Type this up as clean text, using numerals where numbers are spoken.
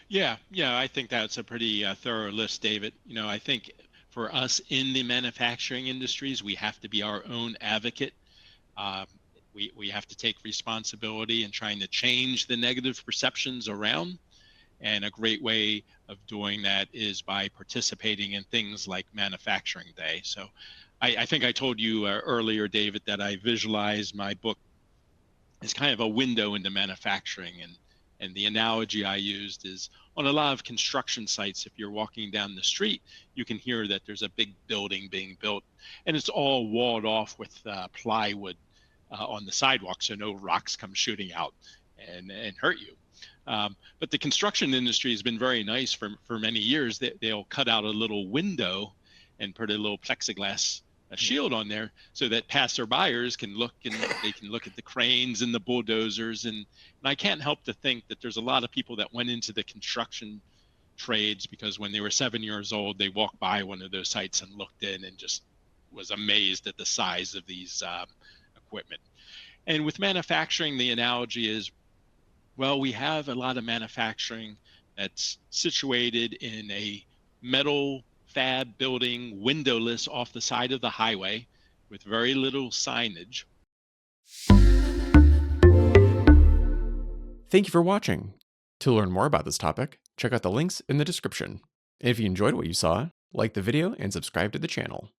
Yeah, I think that's a pretty thorough list, David. I think for us in the manufacturing industries, we have to be our own advocate. Um, we have to take responsibility in trying to change the negative perceptions around. And a great way of doing that is by participating in things like Manufacturing Day. So I think I told you earlier, David, that I visualize my book as kind of a window into manufacturing. And the analogy I used is on a lot of construction sites, if you're walking down the street, you can hear that there's a big building being built, and it's all walled off with plywood on the sidewalk so no rocks come shooting out and hurt you. But the construction industry has been very nice for many years. They'll cut out a little window and put a little plexiglass a Yeah. shield on there so that passerbyers can look and they can look at the cranes and the bulldozers. And I can't help to think that there's a lot of people that went into the construction trades because when they were 7 years old, they walked by one of those sites and looked in and just was amazed at the size of these equipment. And with manufacturing, the analogy is, well, we have a lot of manufacturing that's situated in a metal fab building, windowless off the side of the highway with very little signage. Thank you for watching. To learn more about this topic, check out the links in the description. And if you enjoyed what you saw, like the video and subscribe to the channel.